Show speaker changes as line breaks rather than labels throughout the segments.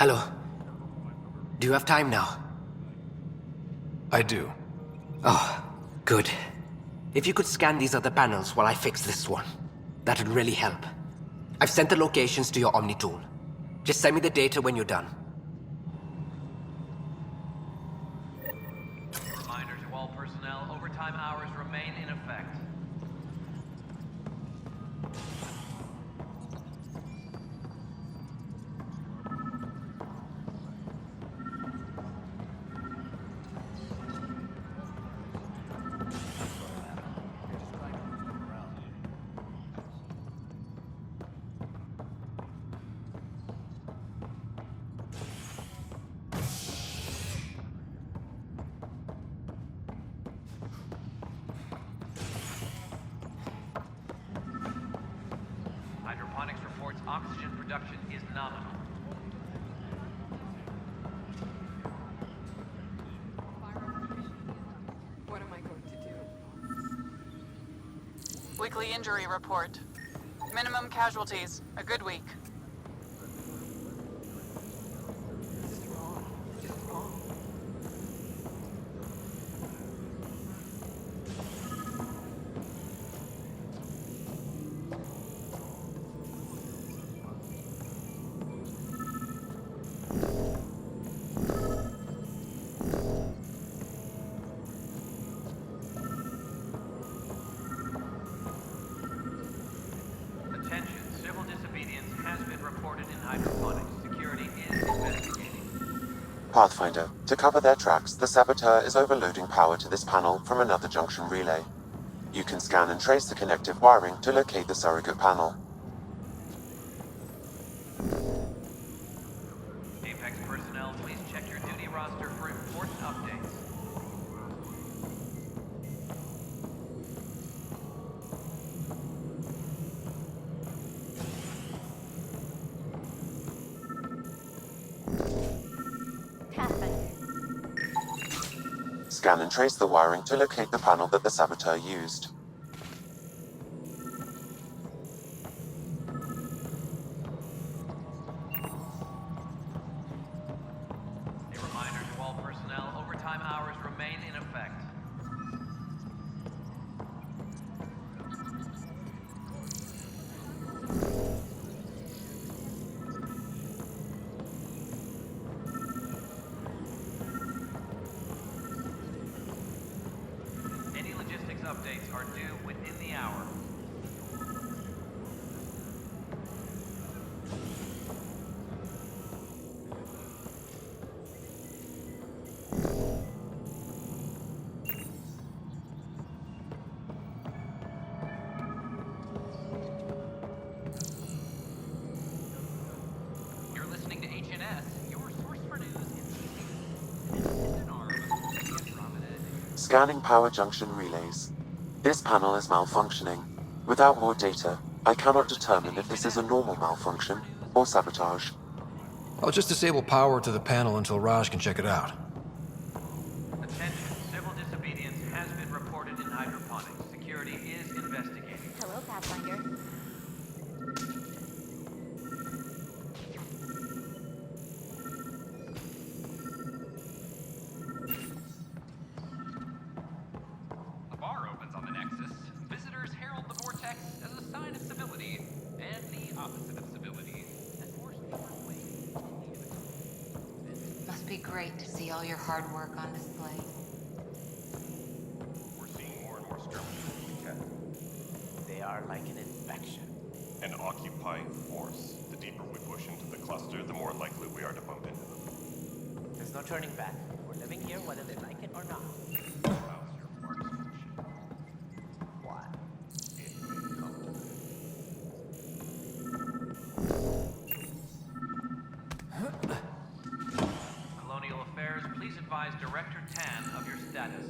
Hello. Do you have time now?
I do.
Oh, good. If you could scan these other panels while I fix this one, that would really help. I've sent the locations to your Omni tool. Just send me the data when you're done.
Reminder to all personnel, overtime hours remain in effect. Hydroponics reports oxygen production is nominal.
What am I going to do?
Weekly injury report. Minimum casualties. A good week.
This is wrong. This is wrong.
Attention, civil disobedience has been reported in hydroponics. Security is investigating.
Pathfinder, to cover their tracks, the saboteur is overloading power to this panel from another junction relay. You can scan and trace the connective wiring to locate the surrogate panel.
Apex personnel, please check your duty roster for important updates.
Scan and trace the wiring to locate the panel that the saboteur used.
A reminder to all personnel, overtime hours remain in effect. Any logistics updates are due within the hour. You're listening to HNS, your source for news in the independent arm of the Andromeda.
Scanning power junction relays. This panel is malfunctioning. Without more data, I cannot determine if this is a normal malfunction or sabotage.
I'll just disable power to the panel until Raj can check it out.
Attention, civil disobedience has been reported in hydroponics. Security is investigating.
Hello, Pathfinder.
A bar opens on the Nexus. Visitors herald the vortex as a sign of civility, and the opposite of civility, as force people ways.
Must be great to see all your hard work on display.
We're seeing more and more skirmishes, Captain.
They are like an infection.
An occupying force. The deeper we push into the cluster, the more likely we are to bump into them.
There's no turning back. We're living here whether they like it or not.
How's your marksmanship?
Why?
It may come to this.
Colonial Affairs, please advise Director Tan of your status.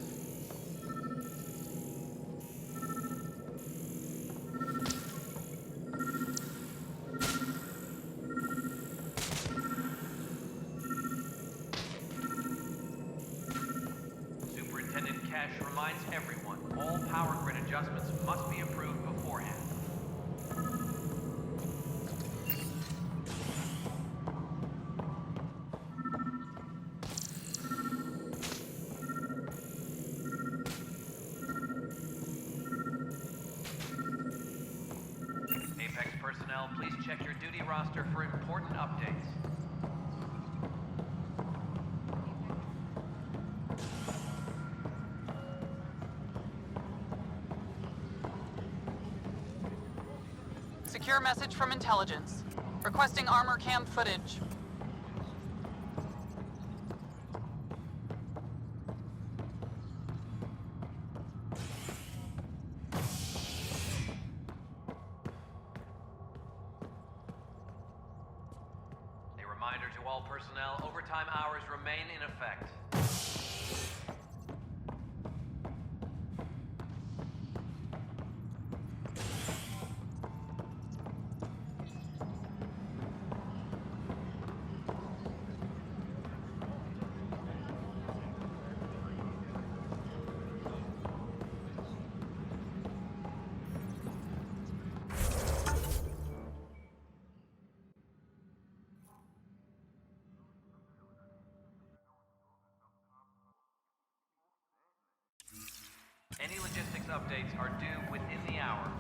Superintendent Cash reminds everyone, all power grid adjustments must be approved beforehand. roster for important updates.
Secure message from intelligence. Requesting armor cam footage.
A reminder to all personnel, overtime hours remain in effect. Any logistics updates are due within the hour.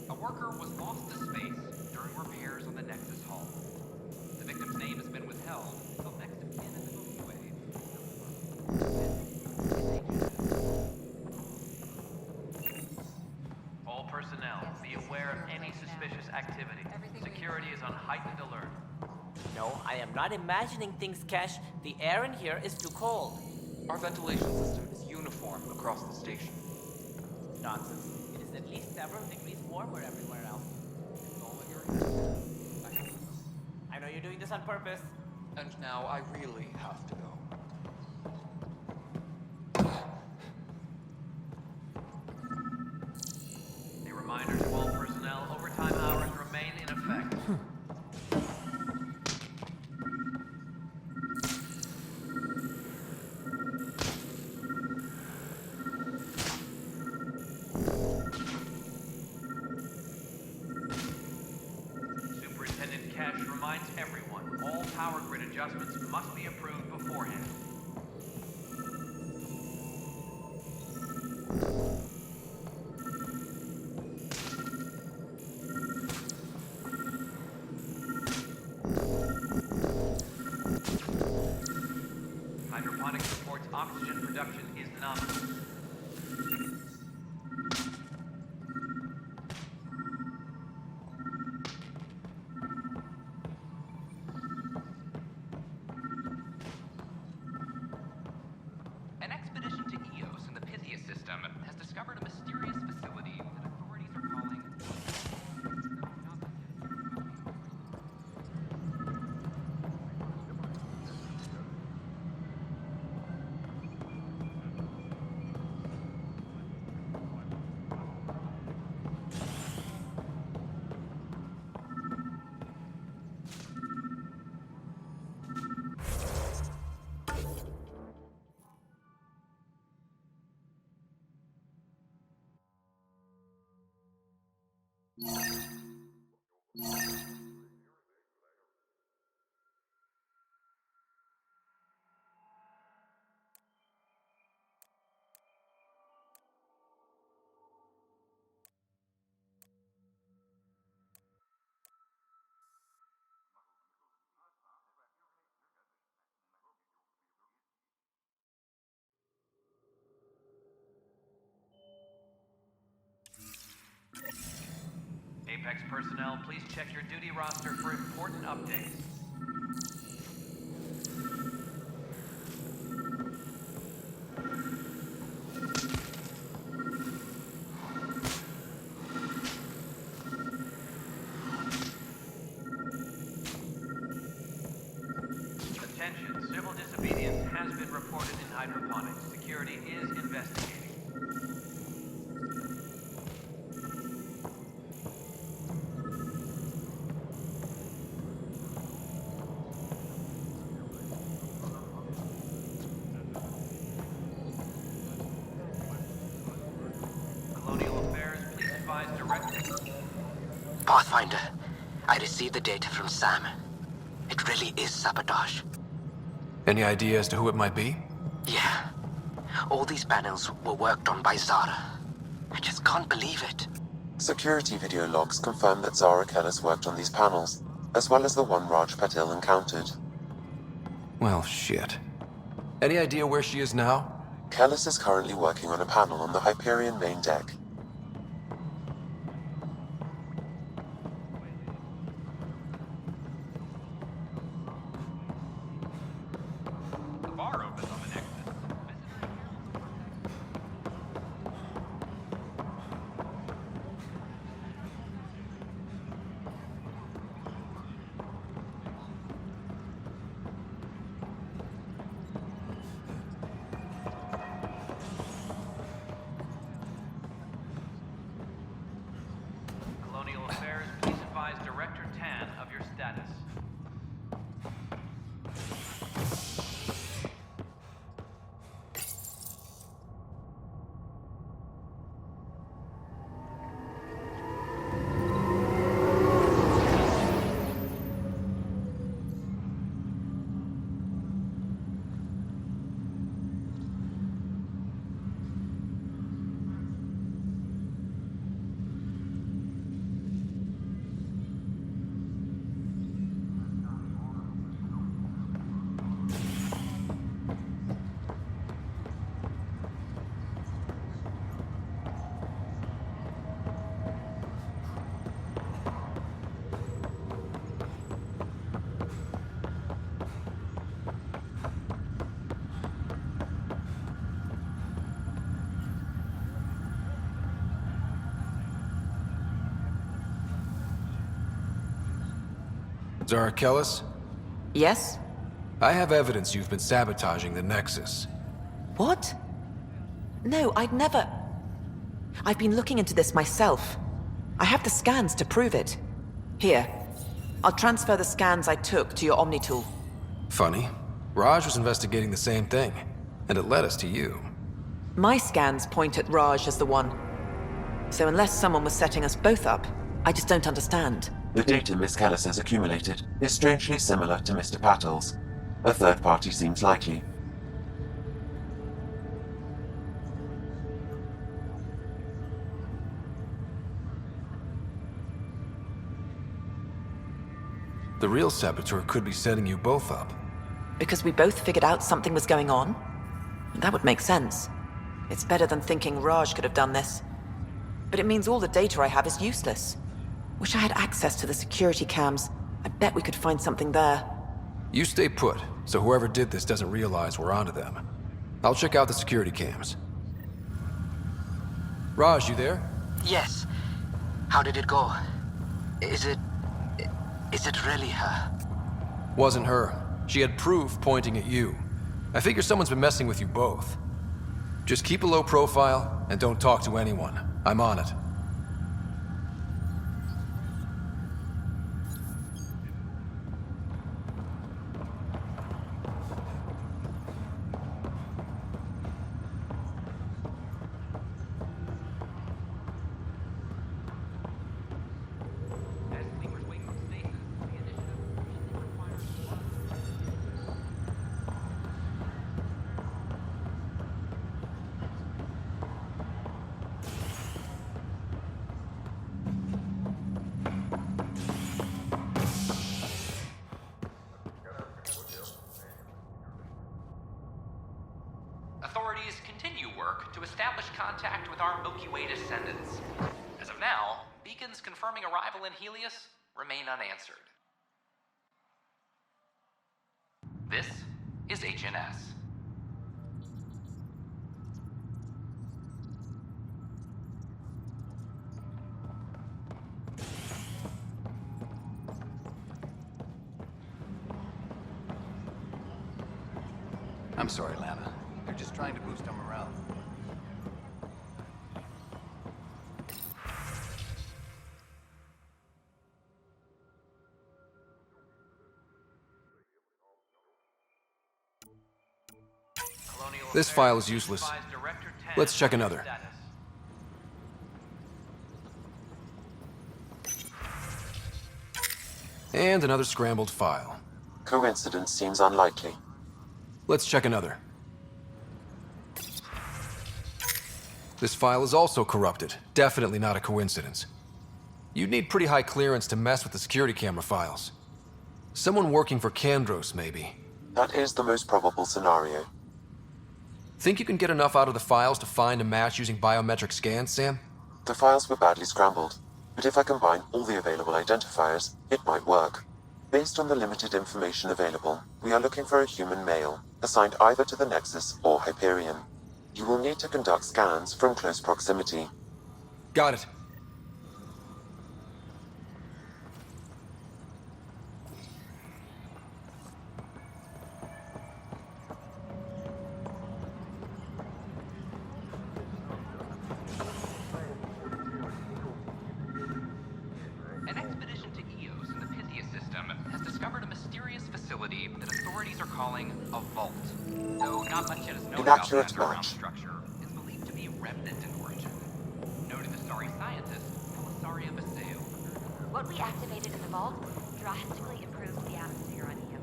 A worker was lost to space during repairs on the Nexus hull. The victim's name has been withheld until next of kin in the Milky Way. All personnel, be aware of any suspicious activity. Security is on heightened alert.
No, I am not imagining things, Cash. The air in here is too cold.
Our ventilation system is uniform across the station.
Nonsense. It is at least several degrees warmer everywhere else.
It's all in your head.
I know you're doing this on purpose.
And now I really have to go.
A reminder to all personnel, overtime hours remain in effect. Superintendent Cash reminds everyone, all power grid adjustments must be approved beforehand. Hydroponics reports oxygen production is nominal. An expedition to Eos in the Pythia system has discovered a mysterious facility that authorities are calling... Apex personnel, please check your duty roster for important updates. Attention, civil disobedience has been reported in hydroponics. Security is investigating. advise Director...
Pathfinder, I received the data from Sam. It really is sabotage.
Any idea as to who it might be?
Yeah. All these panels were worked on by Zara. I just can't believe it.
Security video logs confirm that Zara Kellis worked on these panels, as well as the one Raj Patil encountered.
Well, shit. Any idea where she is now?
Kellis is currently working on a panel on the Hyperion main deck.
The bar opens on the Nexus. Colonial Affairs, please advise Director Tan of your status.
Zara Kellis?
Yes?
I have evidence you've been sabotaging the Nexus.
What? No, I'd never... I've been looking into this myself. I have the scans to prove it. Here. I'll transfer the scans I took to your Omni tool.
Funny. Raj was investigating the same thing, and it led us to you.
My scans point at Raj as the one. So unless someone was setting us both up, I just don't understand.
The data Miss Kellis has accumulated is strangely similar to Mr. Patil's. A third party seems likely.
The real saboteur could be setting you both up.
Because we both figured out something was going on? That would make sense. It's better than thinking Raj could have done this. But it means all the data I have is useless. Wish I had access to the security cams. I bet we could find something there.
You stay put, so whoever did this doesn't realize we're onto them. I'll check out the security cams. Raj, you there?
Yes. How did it go? Is it really her?
Wasn't her. She had proof pointing at you. I figure someone's been messing with you both. Just keep a low profile, and don't talk to anyone. I'm on it.
As sleepers wake from stasis, the initiative usually requires... Authorities continue work to establish contact with our Milky Way descendants. As of now, beacons confirming arrival in Helios remain unanswered. This is HNS.
I'm sorry, Lana. They're just trying to boost our morale.
This file is useless. Let's check another. And another scrambled file.
Coincidence seems unlikely.
Let's check another. This file is also corrupted. Definitely not a coincidence. You'd need pretty high clearance to mess with the security camera files. Someone working for Kandros, maybe.
That is the most probable scenario.
Think you can get enough out of the files to find a match using biometric scans, Sam?
The files were badly scrambled, but if I combine all the available identifiers, it might work. Based on the limited information available, we are looking for a human male, assigned either to the Nexus or Hyperion. You will need to conduct scans from close proximity.
Got it.
An expedition to Eos in the Pythia system has discovered a mysterious facility that authorities are calling a vault. Though not much yet is known about the
Inaccurate
underground
match.
structure, is believed to be remnant in origin. Noted Asari scientist, Elisaria Baseo.
What we activated in the vault drastically improved the atmosphere on Io.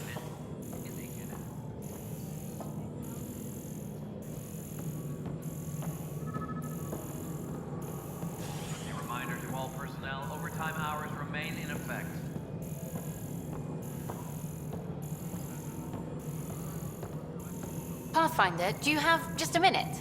This is Agent S.
A reminder to all personnel, overtime hours remain in effect.
Pathfinder, do you have just a minute?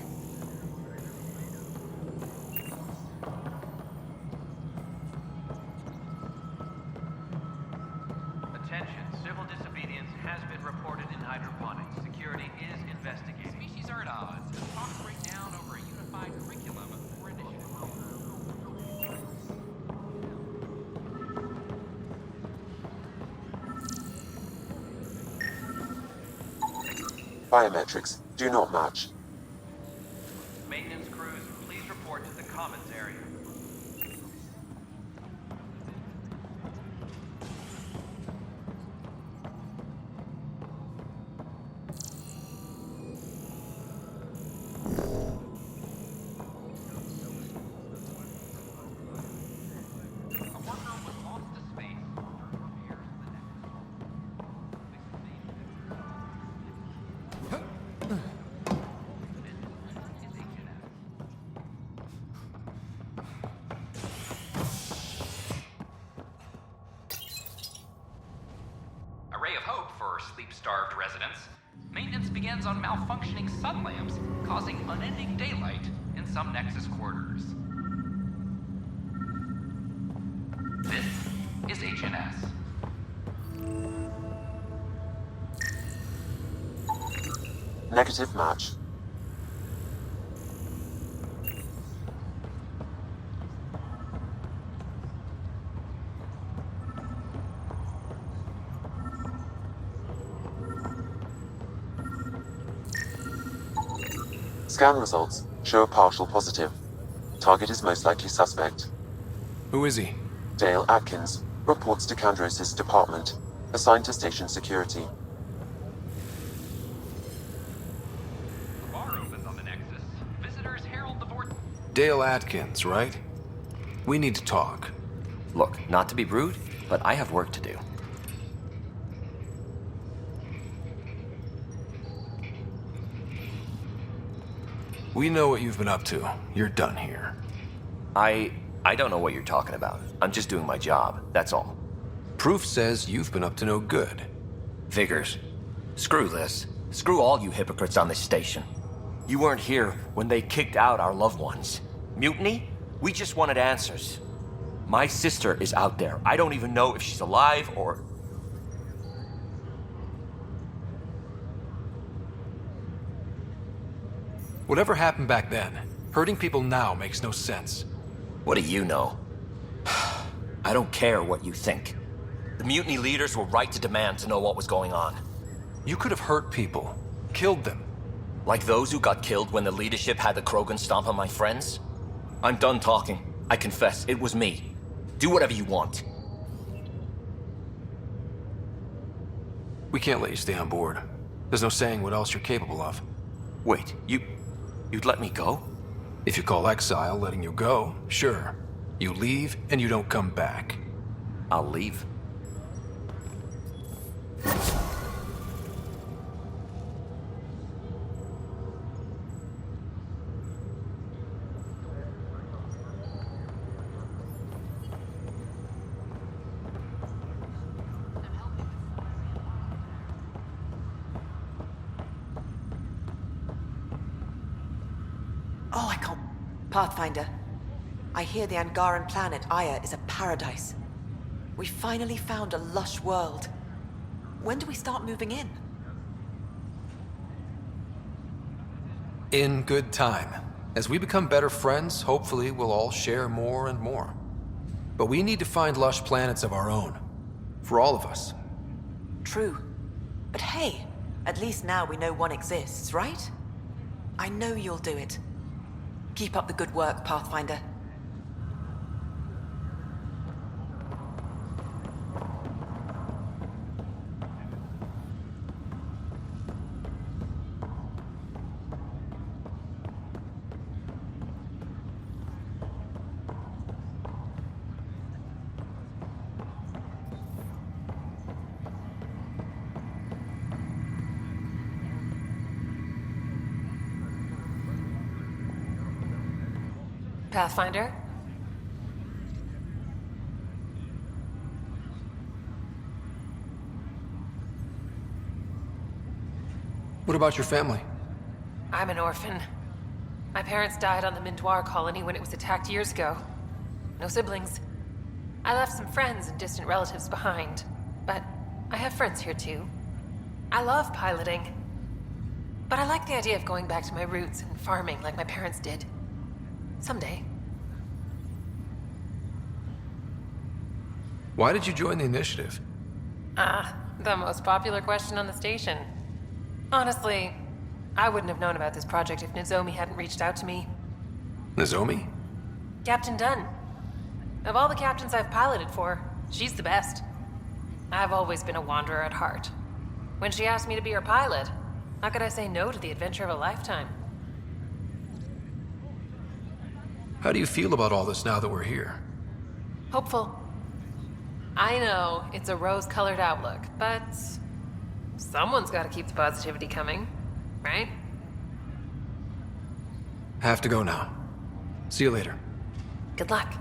Attention, civil disobedience has been reported in hydroponics. Security is investigating.
Species are at odds. Talks break down over a unified curriculum for initiative.
Biometrics do not match.
Maintenance crews, please report to the commons area.
A worker was lost to space during repairs to the A ray of hope for sleep-starved residents. Maintenance begins on malfunctioning sun lamps, causing unending daylight in some Nexus quarters. This is HNS.
Negative match. Scan results show a partial positive. Target is most likely suspect.
Who is he?
Dale Atkins reports to Kandros' department, assigned to station security.
The bar opens on the Nexus. Visitors herald the vortex.
Dale Atkins, right? We need to talk.
Look, not to be rude, but I have work to do.
We know what you've been up to. You're done here.
I don't know what you're talking about. I'm just doing my job, that's all.
Proof says you've been up to no good.
Figures. Screw this. Screw all you hypocrites on this station. You weren't here when they kicked out our loved ones. Mutiny? We just wanted answers. My sister is out there. I don't even know if she's alive or...
Whatever happened back then, hurting people now makes no sense.
What do you know? I don't care what you think. The mutiny leaders were right to demand to know what was going on.
You could have hurt people, killed them.
Like those who got killed when the leadership had the Krogan stomp on my friends? I'm done talking. I confess, it was me. Do whatever you want.
We can't let you stay on board. There's no saying what else you're capable of.
Wait, you'd let me go?
If you call exile letting you go, sure. You leave and you don't come back.
I'll leave.
Oh, I can't. Pathfinder, I hear the Angaran planet Aya is a paradise. We finally found a lush world. When do we start moving in?
In good time. As we become better friends, hopefully we'll all share more and more. But we need to find lush planets of our own. For all of us.
True. But hey, at least now we know one exists, right? I know you'll do it. Keep up the good work, Pathfinder.
Pathfinder?
What about your family?
I'm an orphan. My parents died on the Mindoir colony when it was attacked years ago. No siblings. I left some friends and distant relatives behind, but I have friends here too. I love piloting. But I like the idea of going back to my roots and farming like my parents did. Someday.
Why did you join the initiative?
The most popular question on the station. Honestly, I wouldn't have known about this project if Nozomi hadn't reached out to me.
Nozomi?
Captain Dunn. Of all the captains I've piloted for, she's the best. I've always been a wanderer at heart. When she asked me to be her pilot, how could I say no to the adventure of a lifetime?
How do you feel about all this now that we're here?
Hopeful. I know it's a rose-colored outlook, but someone's got to keep the positivity coming, right?
Have to go now. See you later.
Good luck.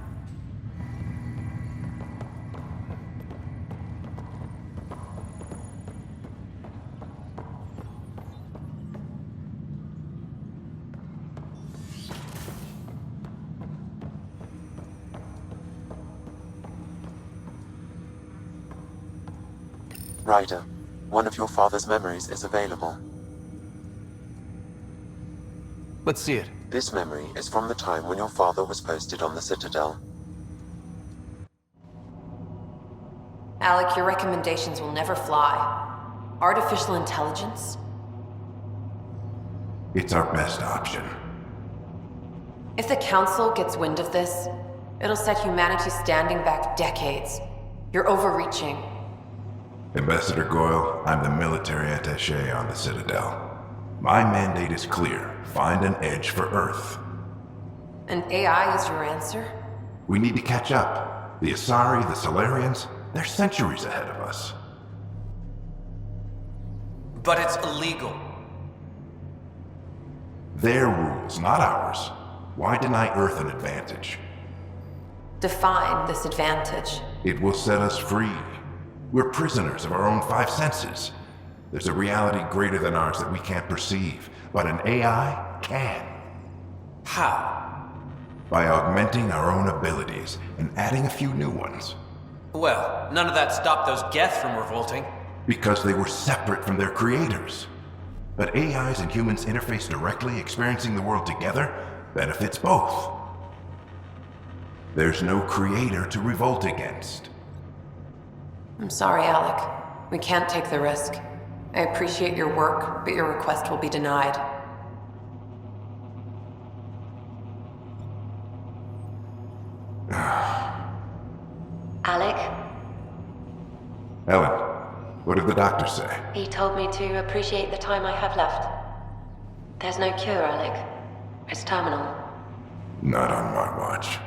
Ryder, one of your father's memories is available.
Let's see it.
This memory is from the time when your father was posted on the Citadel.
Alec, your recommendations will never fly. Artificial intelligence?
It's our best option.
If the Council gets wind of this, it'll set humanity standing back decades. You're overreaching.
Ambassador Goyle, I'm the military attaché on the Citadel. My mandate is clear. Find an edge for Earth.
And AI is your answer?
We need to catch up. The Asari, the Solarians, they're centuries ahead of us.
But it's illegal.
Their rules, not ours. Why deny Earth an advantage?
Define this advantage.
It will set us free. We're prisoners of our own five senses. There's a reality greater than ours that we can't perceive, but an AI can.
How?
By augmenting our own abilities and adding a few new ones.
Well, none of that stopped those Geth from revolting.
Because they were separate from their creators. But AIs and humans interface directly, experiencing the world together, benefits both. There's no creator to revolt against.
I'm sorry, Alec. We can't take the risk. I appreciate your work, but your request will be denied.
Alec,
Ellen, what did the doctor say?
he told me to appreciate the time I have left. There's no cure, Alec. It's terminal.
Not on my watch.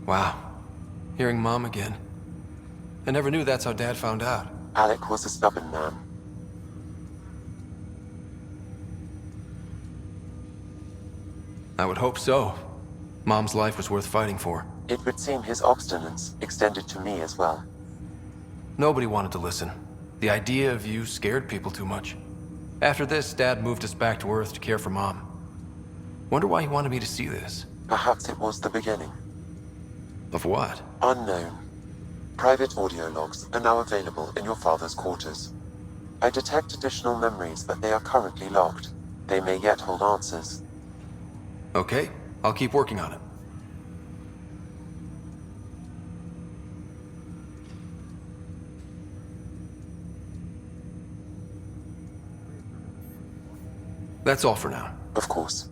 Wow. Hearing Mom again. I never knew that's how Dad found out.
Alec was a stubborn man.
I would hope so. Mom's life was worth fighting for.
It would seem his obstinance extended to me as well.
Nobody wanted to listen. The idea of you scared people too much. After this, Dad moved us back to Earth to care for Mom. Wonder why he wanted me to see this.
Perhaps it was the beginning.
Of what?
Unknown. Private audio logs are now available in your father's quarters. I detect additional memories, but they are currently locked. They may yet hold answers.
Okay, I'll keep working on it. That's all for now.
Of course.